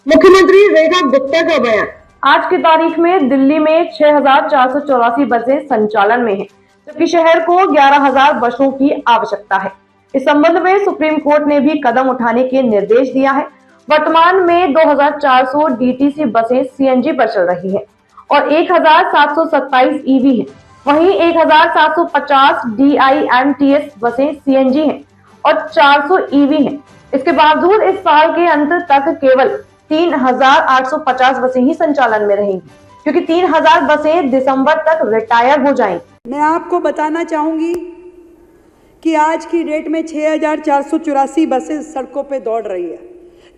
मुख्यमंत्री रेखा गुप्ता का बयान। आज की तारीख में दिल्ली में 6,484 बसें संचालन में हैं, जबकि शहर को 11,000 बसों की आवश्यकता है। इस संबंध में सुप्रीम कोर्ट ने भी कदम उठाने के निर्देश दिया है। वर्तमान में 2,400 डीटीसी बसें सीएनजी पर चल रही हैं और 1,727 ईवी हैं। वहीं 1,750 DIMTS बसें सीएनजी हैं और 400 ईवी हैं। इसके बावजूद इस साल के अंत तक केवल 3,850 बसें ही संचालन में रहेंगी, क्योंकि 3,000 बसें दिसंबर तक रिटायर हो जाएंगी। मैं आपको बताना चाहूंगी कि आज की डेट में 6,484 बसेस सड़कों पे दौड़ रही है,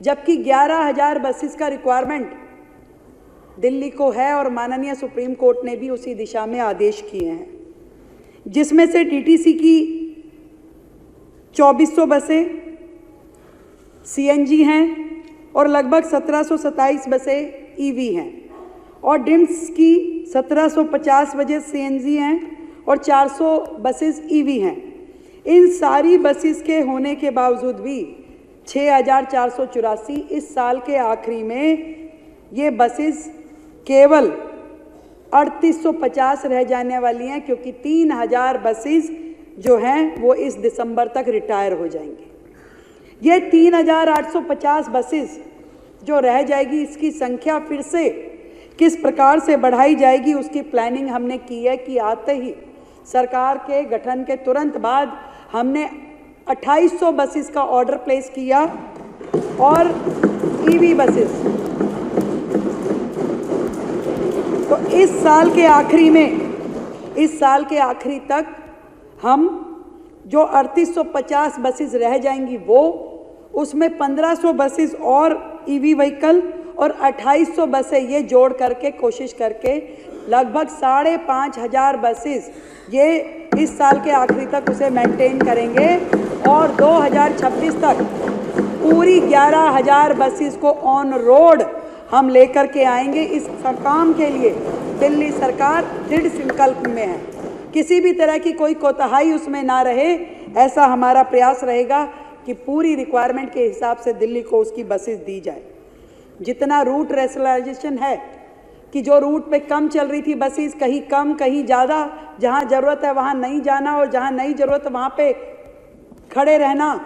जबकि 11,000 बसेस का रिक्वायरमेंट दिल्ली को है और माननीय सुप्रीम कोर्ट ने भी उसी दिशा में आदेश किए हैं, जिसमें से डीटीसी की 2,400 बसें सीएनजी हैं और लगभग 1,727 बसें ईवी हैं और डिम्स की 1,750 बसें सीएनजी हैं और 400 बसेस ईवी हैं। इन सारी बसेस के होने के बावजूद भी 6,484 इस साल के आखिरी में ये बसेस केवल 3,850 रह जाने वाली हैं, क्योंकि 3,000 बसेस जो हैं वो इस दिसंबर तक रिटायर हो जाएंगी। ये 3,850 बसेस जो रह जाएगी, इसकी संख्या फिर से किस प्रकार से बढ़ाई जाएगी, उसकी प्लानिंग हमने की है कि आते ही सरकार के गठन के तुरंत बाद हमने 2,800 बसेस का ऑर्डर प्लेस किया और ईवी बसेस। तो इस साल के आखिरी तक हम जो 3,850 बसेस रह जाएंगी वो, उसमें 1,500 बसेस और ईवी व्हीकल और 2,800 बसें ये जोड़ करके कोशिश करके लगभग 5,500 बसेस ये इस साल के आखिरी तक उसे मेंटेन करेंगे और 2026 तक पूरी 11,000 बसेस को ऑन रोड हम लेकर के आएंगे। इस काम के लिए दिल्ली सरकार दृढ़ संकल्प में है। किसी भी तरह की कोई कोताही उसमें ना रहे, ऐसा हमारा प्रयास रहेगा कि पूरी रिक्वायरमेंट के हिसाब से दिल्ली को उसकी बसेस दी जाए। जितना रूट रैशनलाइजेशन है कि जो रूट पे कम चल रही थी बसेस, कहीं कम कहीं ज़्यादा, जहाँ ज़रूरत है वहाँ नहीं जाना और जहाँ नहीं ज़रूरत वहाँ पे खड़े रहना,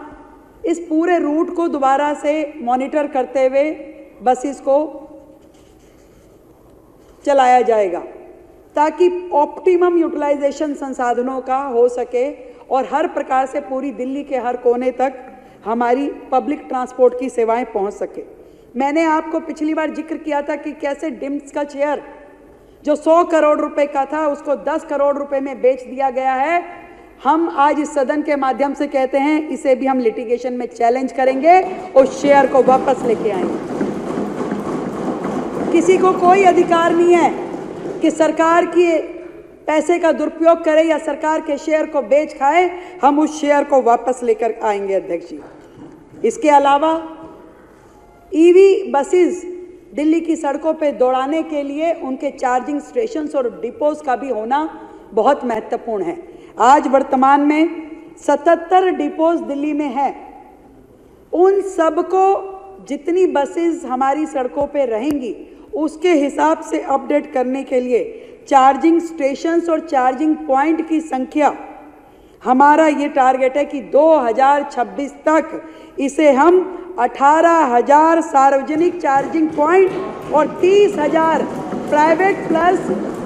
इस पूरे रूट को दोबारा से मॉनिटर करते हुए बसेस को चलाया जाएगा, ताकि ऑप्टिमम यूटिलाइजेशन संसाधनों का हो सके और हर प्रकार से पूरी दिल्ली के हर कोने तक हमारी पब्लिक ट्रांसपोर्ट की सेवाएं पहुंच सके। मैंने आपको पिछली बार जिक्र किया था कि कैसे डिम्स का शेयर जो 100 करोड़ रुपए का था उसको 10 करोड़ रुपए में बेच दिया गया है। हम आज इस सदन के माध्यम से कहते हैं इसे भी हम लिटिगेशन में चैलेंज करेंगे और शेयर को वापस लेके आएंगे। किसी को कोई अधिकार नहीं है कि सरकार की पैसे का दुरुपयोग करे या सरकार के शेयर को बेच खाए। हम उस शेयर को वापस लेकर आएंगे अध्यक्ष जी। इसके अलावा ईवी बसेस दिल्ली की सड़कों पे दौड़ाने के लिए उनके चार्जिंग स्टेशंस और डिपोज का भी होना बहुत महत्वपूर्ण है। आज वर्तमान में 77 डिपोज दिल्ली में है। उन सबको जितनी बसेस हमारी सड़कों पे रहेंगी उसके हिसाब से अपडेट करने के लिए चार्जिंग स्टेशंस और चार्जिंग पॉइंट की संख्या, हमारा ये टारगेट है कि 2026 तक इसे हम 18,000 सार्वजनिक चार्जिंग पॉइंट और 30,000 private plus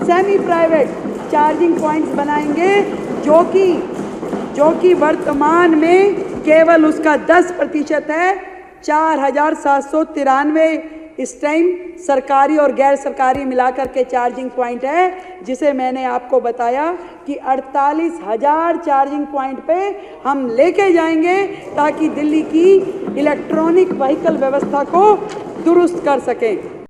semi private charging points बनाएंगे, जो कि वर्तमान में केवल उसका 10% है। 4,793 इस टाइम सरकारी और गैर सरकारी मिलाकर के चार्जिंग पॉइंट है, जिसे मैंने आपको बताया कि 48,000 चार्जिंग पॉइंट पे हम लेके जाएंगे, ताकि दिल्ली की इलेक्ट्रॉनिक व्हीकल व्यवस्था को दुरुस्त कर सकें।